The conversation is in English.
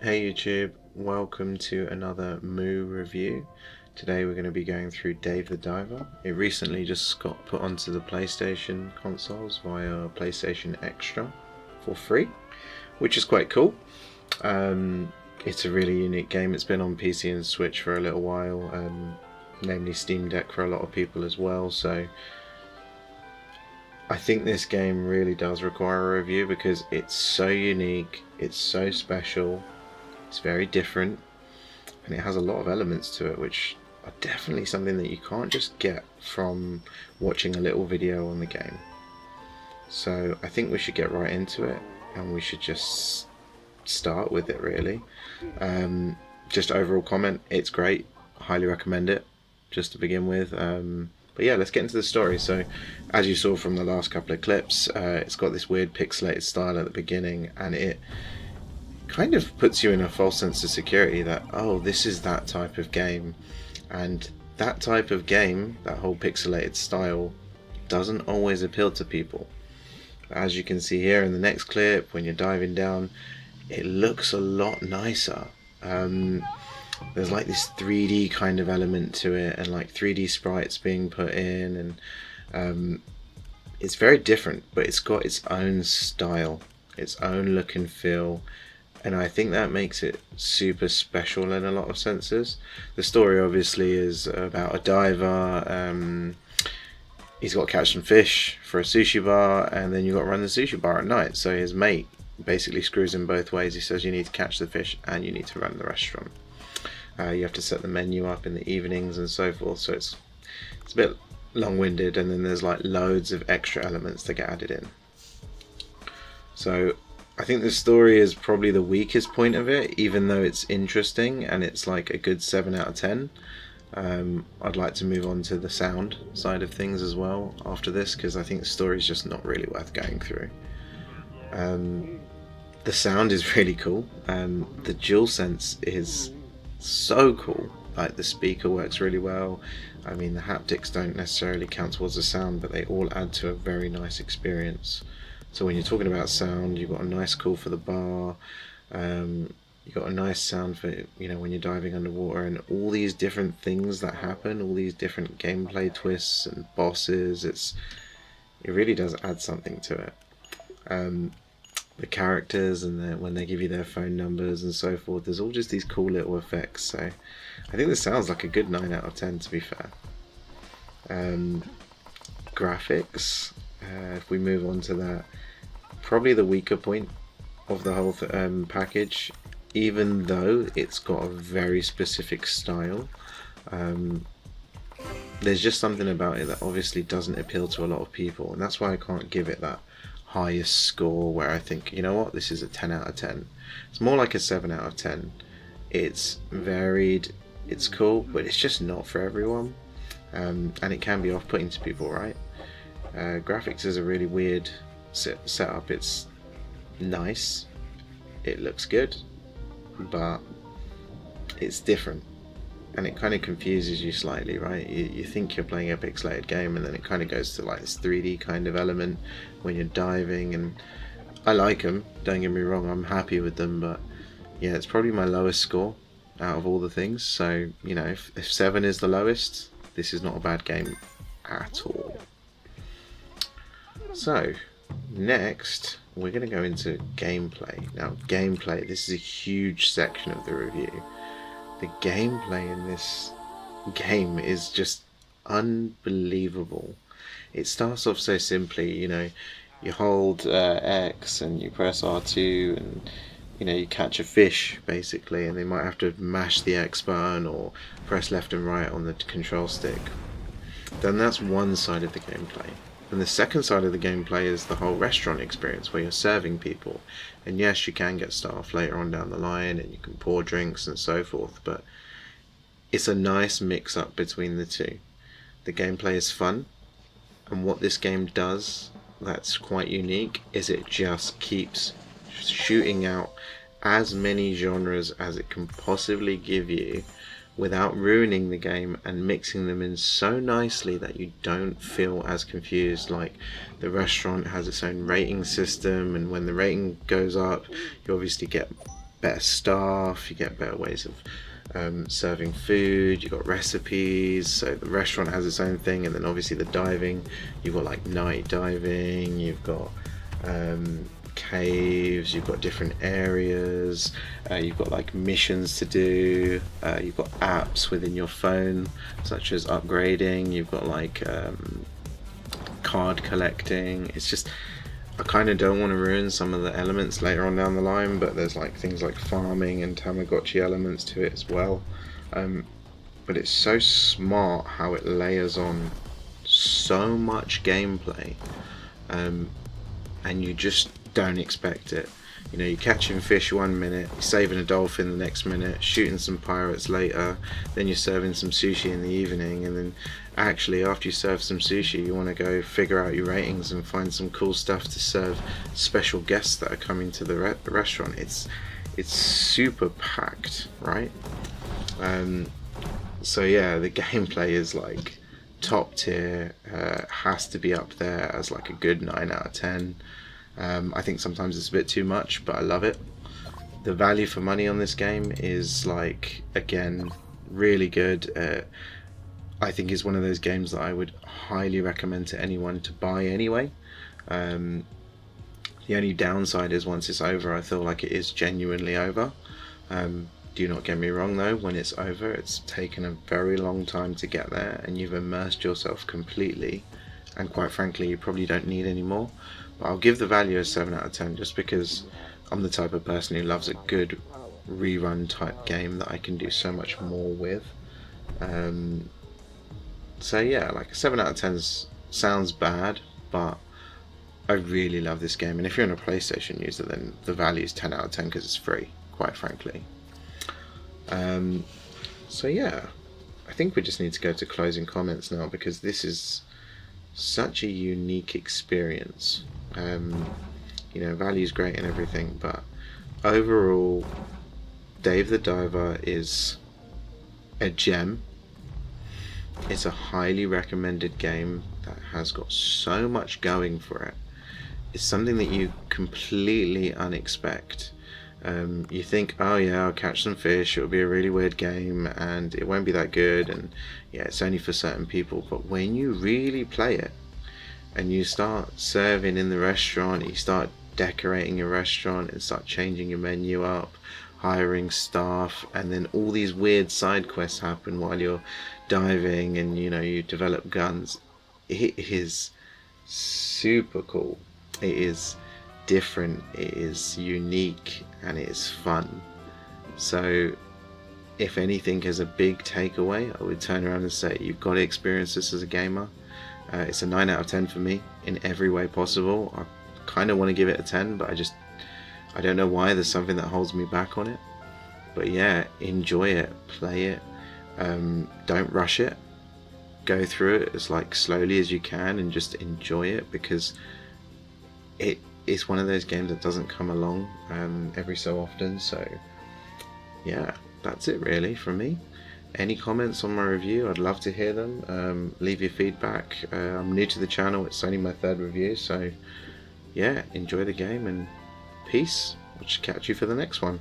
Hey YouTube, welcome to another Moo review. Today we're going to be going through Dave the Diver. It recently just got put onto the PlayStation consoles via PlayStation Extra for free, which is quite cool. It's a really unique game. It's been on PC and Switch for a little while, namely Steam Deck for a lot of people as well, so I think this game really does require a review because it's so unique, it's so special, it's very different, and it has a lot of elements to it which are definitely something that you can't just get from watching a little video on the game. So I think we should get right into it, and we should just start with it really. Just overall comment, it's great, highly recommend it just to begin with. But yeah, let's get into the story. So, as you saw from the last couple of clips, it's got this weird pixelated style at the beginning, and it kind of puts you in a false sense of security that, oh, this is that type of game. And that type of game, that whole pixelated style, doesn't always appeal to people. As you can see here in the next clip, when you're diving down, it looks a lot nicer. There's like this 3D kind of element to it, and like 3D sprites being put in, and it's very different, but it's got its own style, its own look and feel, and I think that makes it super special in a lot of senses. The story obviously is about a diver. He's got to catch some fish for a sushi bar, and then you've got to run the sushi bar at night. So his mate basically screws him both ways. He says you need to catch the fish and you need to run the restaurant. You have to set the menu up in the evenings and so forth, so it's a bit long-winded, and then there's like loads of extra elements that get added in. So I think the story is probably the weakest point of it, even though it's interesting and it's like a good 7 out of 10. I'd like to move on to the sound side of things as well after this, because I think the story is just not really worth going through. The sound is really cool. The DualSense is so cool. Like, the speaker works really well. I mean, the haptics don't necessarily count towards the sound, but they all add to a very nice experience. So when you're talking about sound, you've got a nice call for the bar, you've got a nice sound for, when you're diving underwater, and all these different things that happen, all these different gameplay twists and bosses. It really does add something to it. The characters, and when they give you their phone numbers and so forth, there's all just these cool little effects. So I think this sounds like a good 9 out of 10, to be fair. Graphics, if we move on to that, probably the weaker point of the whole package, even though it's got a very specific style. There's just something about it that obviously doesn't appeal to a lot of people, and that's why I can't give it that highest score where I think, you know what, this is a 10 out of 10. It's more like a 7 out of 10. It's varied, it's cool, but it's just not for everyone, and it can be off-putting to people, right? Graphics is a really weird setup. It's nice, it looks good, but it's different, and it kind of confuses you slightly, right? You think you're playing a pixelated game, and then it kind of goes to like this 3D kind of element when you're diving, and I like them, don't get me wrong, I'm happy with them, but yeah, it's probably my lowest score out of all the things. So, if 7 is the lowest, this is not a bad game at all. So, next, we're going to go into gameplay. Now, gameplay, this is a huge section of the review. The gameplay in this game is just unbelievable. It starts off so simply, you hold X and you press R2, and you catch a fish basically, and they might have to mash the X button or press left and right on the control stick. Then that's one side of the gameplay. And the second side of the gameplay is the whole restaurant experience where you're serving people. And yes, you can get staff later on down the line, and you can pour drinks and so forth, but it's a nice mix up between the two. The gameplay is fun, and what this game does that's quite unique is it just keeps shooting out as many genres as it can possibly give you without ruining the game, and mixing them in so nicely that you don't feel as confused. Like, the restaurant has its own rating system, and when the rating goes up, you obviously get better staff, you get better ways of serving food, you've got recipes, so the restaurant has its own thing, and then obviously the diving, you've got like night diving, you've got caves, you've got different areas, you've got like missions to do, you've got apps within your phone such as upgrading, you've got like card collecting. It's just, I kind of don't want to ruin some of the elements later on down the line, but there's like things like farming and Tamagotchi elements to it as well. But it's so smart how it layers on so much gameplay, and you just don't expect it. You know, you're catching fish 1 minute, you're saving a dolphin the next minute, shooting some pirates later, then you're serving some sushi in the evening, and then actually after you serve some sushi you want to go figure out your ratings and find some cool stuff to serve special guests that are coming to the restaurant. It's super packed, right? So yeah, the gameplay is like top tier, has to be up there as like a good 9 out of 10. I think sometimes it's a bit too much, but I love it. The value for money on this game is like, again, really good. I think it's one of those games that I would highly recommend to anyone to buy anyway. The only downside is once it's over, I feel like it is genuinely over. Do not get me wrong though, when it's over, it's taken a very long time to get there, and you've immersed yourself completely, and quite frankly you probably don't need any more. But I'll give the value a 7 out of 10 just because I'm the type of person who loves a good rerun type game that I can do so much more with. So yeah, like a 7 out of 10 sounds bad, but I really love this game, and if you're a PlayStation user then the value is 10 out of 10 because it's free, quite frankly. So yeah, I think we just need to go to closing comments now, because this is such a unique experience. You know, value's great and everything, but overall Dave the Diver is a gem. It's a highly recommended game that has got so much going for it. It's something that you completely unexpect. You think, oh yeah, I'll catch some fish, it'll be a really weird game and it won't be that good, and yeah, it's only for certain people. But when you really play it and you start serving in the restaurant, you start decorating your restaurant and start changing your menu up, hiring staff, and then all these weird side quests happen while you're diving, and you know, you develop guns. It is super cool. It is different, it is unique, and it is fun. So if anything is a big takeaway, I would turn around and say you've got to experience this as a gamer. It's a 9 out of 10 for me in every way possible. I kind of want to give it a 10, but I don't know why. There's something that holds me back on it. But yeah, enjoy it, play it, don't rush it, go through it as like slowly as you can and just enjoy it, because it's one of those games that doesn't come along every so often. So yeah, that's it really from me. Any comments on my review, I'd love to hear them. Leave your feedback. I'm new to the channel, it's only my 3rd review, so yeah, enjoy the game and peace. I'll just catch you for the next one.